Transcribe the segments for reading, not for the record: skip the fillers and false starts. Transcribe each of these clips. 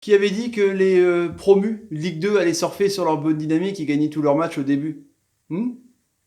Qui avait dit que les promus Ligue 2 allaient surfer sur leur bonne dynamique et gagner tous leurs matchs au début?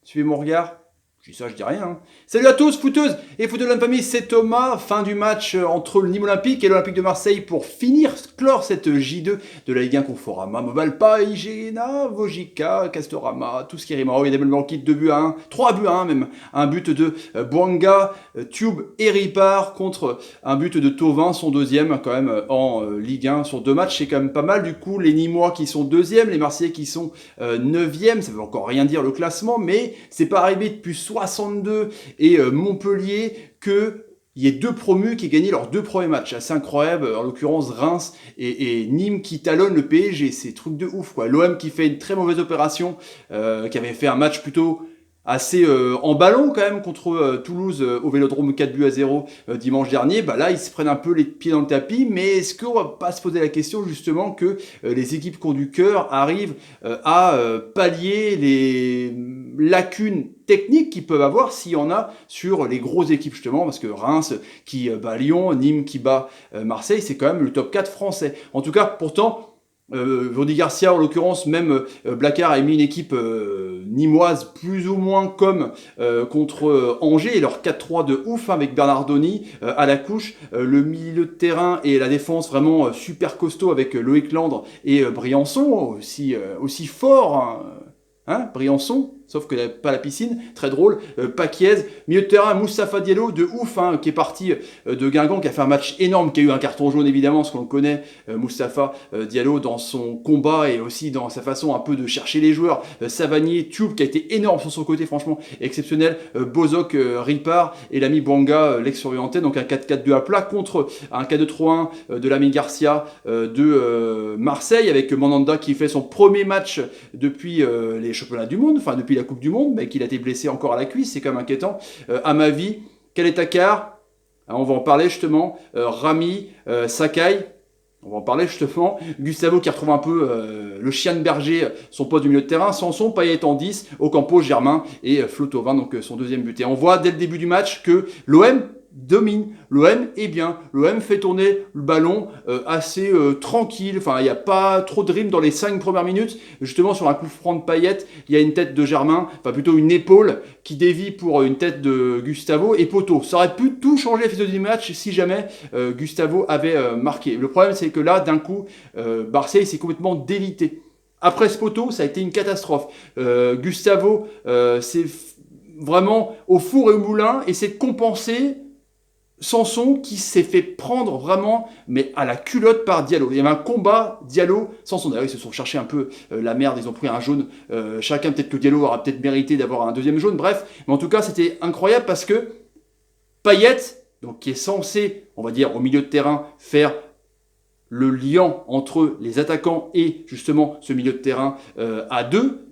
Suivez mon regard. Je dis ça, je dis rien. Salut à tous, footeuses et footeux de la famille, c'est Thomas. Fin du match entre le Nîmes Olympique et l'Olympique de Marseille pour finir, clore cette J2 de la Ligue 1 Conforama, Movalpa, Igena, Vojika, Castorama, tout ce qui rime. Oh, il y a des belles banquites, 2 buts à 1, 3 buts à 1 même. Un but de Bouanga, Tube et Ripard contre un but de Tovin, son deuxième quand même en Ligue 1 sur 2 matchs. C'est quand même pas mal. Du coup, les Nîmois qui sont deuxième, les Marseillais qui sont 9e, ça veut encore rien dire le classement, mais c'est pas arrivé depuis 62 et Montpellier que il y ait 2 promus qui aient gagné leurs 2 premiers matchs. Assez incroyable, en l'occurrence Reims et Nîmes qui talonnent le PSG. C'est truc de ouf, quoi. L'OM qui fait une très mauvaise opération, qui avait fait un match plutôt assez en ballon quand même contre Toulouse au Vélodrome 4 buts à 0 dimanche dernier. Bah là, ils se prennent un peu les pieds dans le tapis, mais est-ce qu'on va pas se poser la question justement que les équipes qui ont du cœur arrivent à pallier les lacunes techniques qu'ils peuvent avoir s'il y en a sur les grosses équipes justement, parce que Reims qui bat Lyon, Nîmes qui bat Marseille, c'est quand même le top 4 français. En tout cas, pourtant, Rudy Garcia en l'occurrence, même Blacard a mis une équipe nîmoise plus ou moins comme contre Angers et leur 4-3 de ouf avec Bernardoni à la couche, le milieu de terrain et la défense vraiment super costaud avec Loïc Landre et Briançon aussi fort, Briançon, sauf que pas la piscine, très drôle. Paquiez, milieu de terrain, Moustapha Diallo, de ouf, qui est parti de Guingamp, qui a fait un match énorme, qui a eu un carton jaune évidemment, parce qu'on connaît Moustapha Diallo dans son combat et aussi dans sa façon un peu de chercher les joueurs. Savanier, Tube, qui a été énorme sur son côté, franchement exceptionnel. Bozok, Ripard et l'ami Bouanga, l'ex-orienté, donc un 4-4-2 à plat contre un 4-2-3-1 de l'ami Garcia de Marseille, avec Mandanda qui fait son premier match depuis les championnats du monde, enfin depuis la Coupe du Monde, mais qu'il a été blessé encore à la cuisse, c'est quand même inquiétant. À ma vie, Kaletakar, on va en parler justement, Rami, Sakai, on va en parler justement, Gustavo qui retrouve un peu le chien de berger, son poste du milieu de terrain, Sanson, Payet en 10, Ocampo, Germain et Flotovin, donc son deuxième but. Et on voit dès le début du match que l'OM domine, l'OM est bien, l'OM fait tourner le ballon assez tranquille, enfin il n'y a pas trop de rythme dans les 5 premières minutes, justement sur un coup franc de Payet, il y a une tête de Germain, enfin plutôt une épaule qui dévie pour une tête de Gustavo et poteau. Ça aurait pu tout changer la physionomie du match si jamais Gustavo avait marqué. Le problème c'est que là d'un coup Marseille s'est complètement délité. Après ce poteau, ça a été une catastrophe. Gustavo c'est vraiment au four et au moulin et c'est de compenser Sanson qui s'est fait prendre vraiment, mais à la culotte par Diallo. Il y avait un combat Diallo-Sanson. D'ailleurs, ils se sont cherchés un peu la merde, ils ont pris un jaune. Chacun, peut-être que Diallo aura peut-être mérité d'avoir un deuxième jaune. Bref, mais en tout cas, c'était incroyable parce que Payet, donc qui est censé, on va dire, au milieu de terrain, faire le lien entre les attaquants et justement ce milieu de terrain à deux,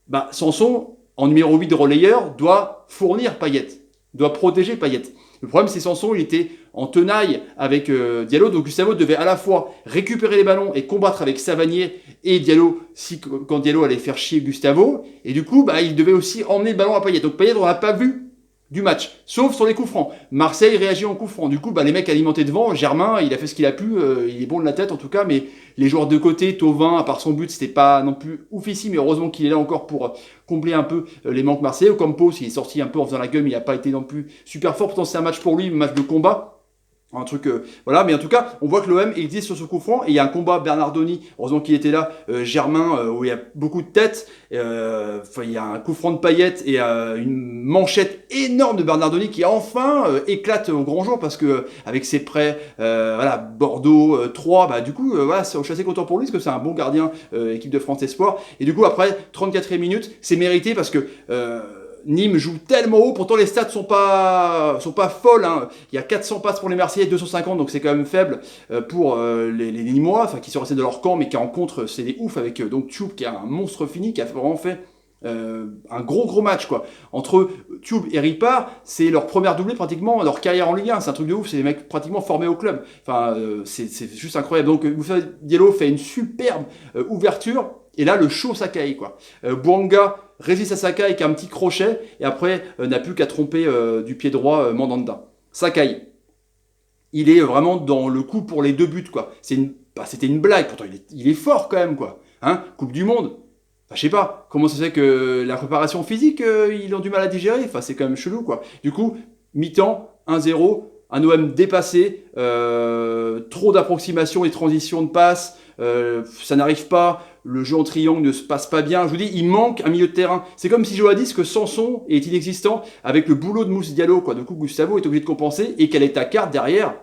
bah, Sanson, en numéro 8 de relayeur, doit fournir Payet, doit protéger Payet. Le problème, c'est Sanson, il était en tenaille avec Diallo, donc Gustavo devait à la fois récupérer les ballons et combattre avec Savanier et Diallo quand Diallo allait faire chier Gustavo, et du coup, bah, il devait aussi emmener le ballon à Payet. Donc Payet, on n'a pas vu du match, sauf sur les coups francs. Marseille réagit en coups francs. Du coup, bah, les mecs alimentés devant, Germain, il a fait ce qu'il a pu, il est bon de la tête en tout cas, mais les joueurs de côté, Tovin, à part son but, c'était pas non plus oufissime, mais heureusement qu'il est là encore pour combler un peu les manques marseillais. Ocampo, s'il est sorti un peu en faisant la gueule, mais il n'a pas été non plus super fort, pourtant c'est un match pour lui, un match de combat. Un truc, voilà, mais en tout cas, on voit que l'OM existe sur ce coup franc et il y a un combat Bernardoni, heureusement qu'il était là, Germain, où il y a beaucoup de têtes, il y a un coup franc de Payet et une manchette énorme de Bernardoni qui enfin éclate au grand jour parce que avec ses prêts, voilà, Bordeaux 3, bah du coup, voilà, c'est au chassé content pour lui parce que c'est un bon gardien, équipe de France Espoir. Et du coup, après 34e minute, c'est mérité parce que Nîmes joue tellement haut, pourtant les stats sont pas folles. Il y a 400 passes pour les Marseillais, 250, donc c'est quand même faible pour les Nîmois, qui sont restés de leur camp, mais qui en contre, c'est des ouf avec donc Tube qui a un monstre fini, qui a vraiment fait un gros match quoi. Entre Tube et Ripard, c'est leur première doublée pratiquement, leur carrière en Ligue 1, c'est un truc de ouf, c'est des mecs pratiquement formés au club. Enfin, c'est juste incroyable. Donc Moussa Diallo fait une superbe ouverture. Et là, le show Sakai, quoi. Bouanga résiste à Sakai avec un petit crochet, et après, n'a plus qu'à tromper du pied droit Mandanda. Sakai, il est vraiment dans le coup pour les 2 buts, quoi. C'est une bah, c'était une blague. Pourtant, il est fort quand même, quoi. Hein, Coupe du Monde. Enfin, je sais pas, comment ça se fait que la préparation physique, ils ont du mal à digérer. Enfin, c'est quand même chelou, quoi. Du coup, mi-temps, 1-0, un OM dépassé, trop d'approximations et transitions de passes, ça n'arrive pas, le jeu en triangle ne se passe pas bien. Je vous dis, il manque un milieu de terrain. C'est comme si Joe disait que Sanson est inexistant avec le boulot de Moussa Diallo, quoi. Du coup, Gustavo est obligé de compenser et quelle est ta carte derrière?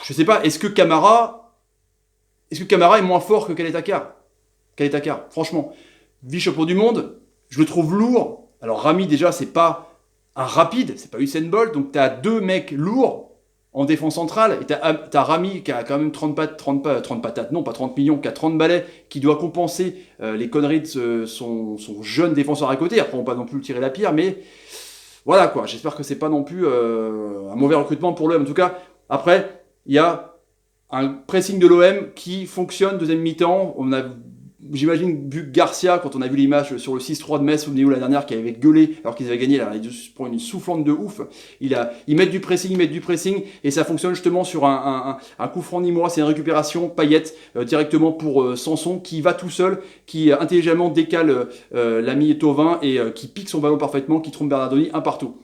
Je sais pas, est-ce que Camara est moins fort que Kaletakar? Kaletakar, franchement, vice-champion du monde, je le trouve lourd. Alors Rami déjà, c'est pas un rapide, c'est pas Usain Bolt, donc t'as deux mecs lourds en défense centrale, et t'as Rami qui a quand même 30 patates, non pas 30 millions, qui a 30 balais, qui doit compenser les conneries de son jeune défenseur à côté. Après, on va pas non plus le tirer la pierre, mais voilà quoi, j'espère que c'est pas non plus un mauvais recrutement pour l'OM. En tout cas, après, il y a un pressing de l'OM qui fonctionne deuxième mi-temps. J'imagine, vu Garcia, quand on a vu l'image sur le 6-3 de Metz au niveau la dernière, qui avait gueulé alors qu'ils avaient gagné, là, il prend une soufflante de ouf. Ils mettent du pressing, et ça fonctionne justement sur un coup franc nîmois, c'est une récupération, Payet, directement pour Sanson, qui va tout seul, qui intelligemment décale l'ami Thauvin, et qui pique son ballon parfaitement, qui trompe Bernardoni, un partout.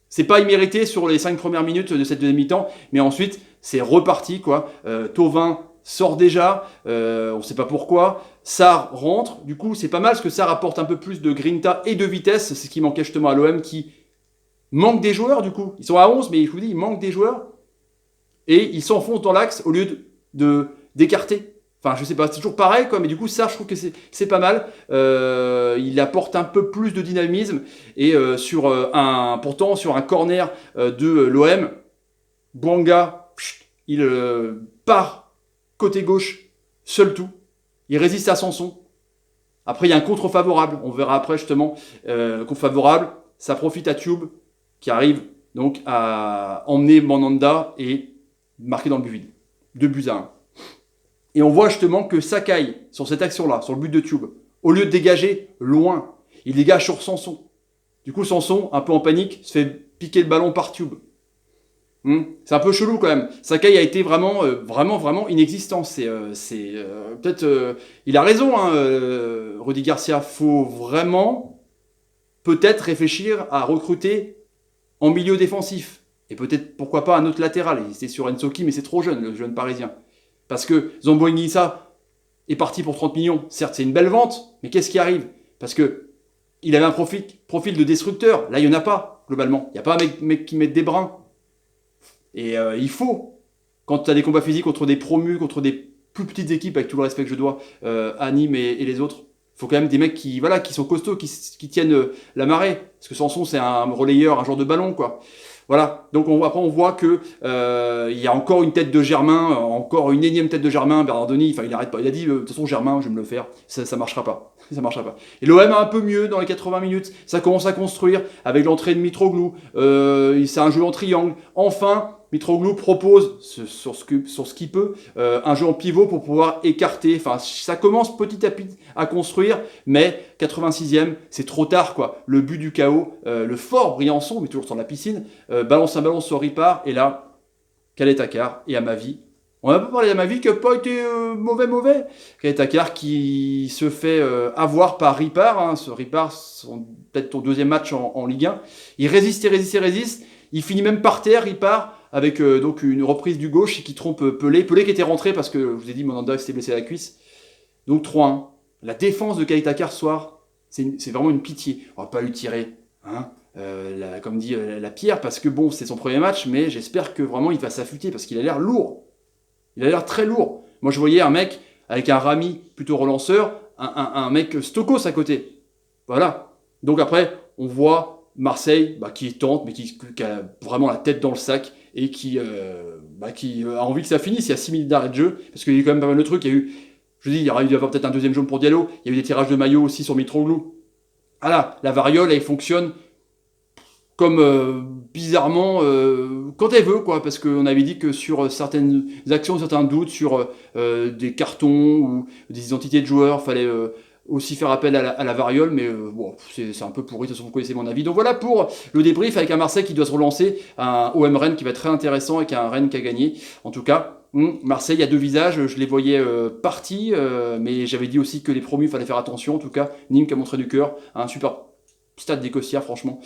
C'est pas immérité sur les 5 premières minutes de cette deuxième mi-temps, mais ensuite, c'est reparti, quoi. Thauvin sort déjà, on ne sait pas pourquoi. Sarr rentre, du coup c'est pas mal parce que Sarr apporte un peu plus de grinta et de vitesse, c'est ce qui manquait justement à l'OM qui manque des joueurs du coup. Ils sont à 11 mais je vous dis, il manque des joueurs et ils s'enfoncent dans l'axe au lieu d'écarter. Enfin je sais pas, c'est toujours pareil quoi, mais du coup Sarr je trouve que c'est pas mal. Il apporte un peu plus de dynamisme et pourtant sur un corner de l'OM, Bouanga, il part côté gauche, seul tout. Il résiste à Sanson. Après, il y a un contre favorable. On verra après justement. Contre favorable, ça profite à Tube qui arrive donc à emmener Mandanda et marquer dans le but vide. 2-1. Et on voit justement que Sakai, sur cette action-là, sur le but de Tube, au lieu de dégager loin, il dégage sur Sanson. Du coup, Sanson, un peu en panique, se fait piquer le ballon par Tube. C'est un peu chelou quand même. Sakai a été vraiment inexistant. Peut-être, il a raison, hein, Rudy Garcia. Faut vraiment peut-être réfléchir à recruter en milieu défensif et peut-être pourquoi pas un autre latéral. C'est sur Ensoki, mais c'est trop jeune, le jeune parisien. Parce que Zamboanguissa est parti pour 30 millions. Certes, c'est une belle vente, mais qu'est-ce qui arrive? Parce que il avait un profil de destructeur. Là, il n'y en a pas globalement. Il n'y a pas un mec qui met des brins. Et il faut, quand tu as des combats physiques contre des promus, contre des plus petites équipes, avec tout le respect que je dois à Nîmes et les autres, il faut quand même des mecs qui sont costauds, qui tiennent la marée. Parce que Sanson, c'est un relayeur, un genre de ballon, quoi. Voilà, donc après on voit que il y a encore une tête de Germain, encore une énième tête de Germain, Bernardoni, enfin il arrête pas, il a dit de toute façon Germain, je vais me le faire, ça marchera pas, ça marchera pas. Et l'OM a un peu mieux dans les 80 minutes, ça commence à construire avec l'entrée de Mitroglou, c'est un jeu en triangle, enfin Mitroglou propose sur ce qu'il peut un jeu en pivot pour pouvoir écarter. Enfin, ça commence petit à petit à construire, mais 86e, c'est trop tard quoi. Le but du chaos, le fort Briançon, mais toujours sur la piscine, balance un ballon sur Ripard et là, Kaletakar et Amavi. On a pas parlé d'Amavi qui n'a pas été mauvais. Kaletakar qui se fait avoir par Ripard. Hein. Ce Ripard, peut-être ton deuxième match en Ligue 1. Il résiste. Il finit même par terre, Ripard, avec donc une reprise du gauche qui trompe Pelé. Pelé qui était rentré parce que, je vous ai dit, Mandanda s'était blessé à la cuisse. Donc 3-1. La défense de Kaletakar ce soir, c'est vraiment une pitié. On va pas lui tirer, hein, comme dit la pierre, parce que bon, c'est son premier match, mais j'espère que vraiment il va s'affûter parce qu'il a l'air lourd. Il a l'air très lourd. Moi, je voyais un mec avec un Rami plutôt relanceur, un mec Stokos à côté. Voilà. Donc après, on voit Marseille qui tente, mais qui a vraiment la tête dans le sac et qui a envie que ça finisse. Il y a 6 minutes d'arrêt de jeu, parce qu'il y a eu quand même pas mal de trucs. Il y a eu, je dis, il y aurait dû avoir peut-être un deuxième jaune pour Diallo. Il y a eu des tirages de maillot aussi sur Mitroglou. Voilà, la variole, elle fonctionne comme bizarrement quand elle veut, quoi, parce qu'on avait dit que sur certaines actions, certains doutes, sur des cartons ou des identités de joueurs, fallait aussi faire appel à la variole, mais bon, c'est un peu pourri, de toute façon vous connaissez mon avis. Donc voilà pour le débrief avec un Marseille qui doit se relancer, un OM Rennes qui va être très intéressant et un Rennes qui a gagné. En tout cas, Marseille, il y a deux visages, je les voyais partis, mais j'avais dit aussi que les promus, il fallait faire attention. En tout cas, Nîmes qui a montré du cœur, un super stade d'Écossière, franchement.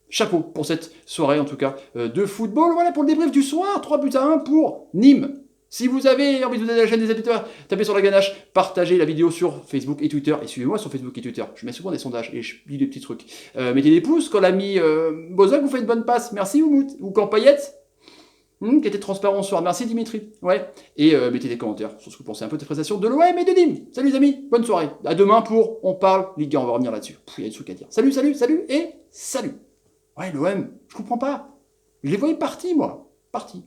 Chapeau pour cette soirée, en tout cas, de football. Voilà pour le débrief du soir, 3-1 pour Nîmes. Si vous avez envie de vous aider à la chaîne des habitants, tapez sur la ganache, partagez la vidéo sur Facebook et Twitter, et suivez-moi sur Facebook et Twitter. Je mets souvent des sondages et je lis des petits trucs. Mettez des pouces quand l'ami Bozak vous fait une bonne passe. Merci Oumout. Ou quand Payet, qui était transparent ce soir. Merci Dimitri. Ouais. Et mettez des commentaires sur ce que vous pensez un peu de cette prestation de l'OM et de Nîmes. Salut les amis, bonne soirée. À demain pour On parle Ligue 1, on va revenir là-dessus. Il y a des trucs à dire. Salut, salut, salut et salut. Ouais, l'OM, je comprends pas. Je les voyais partis, moi. Partis.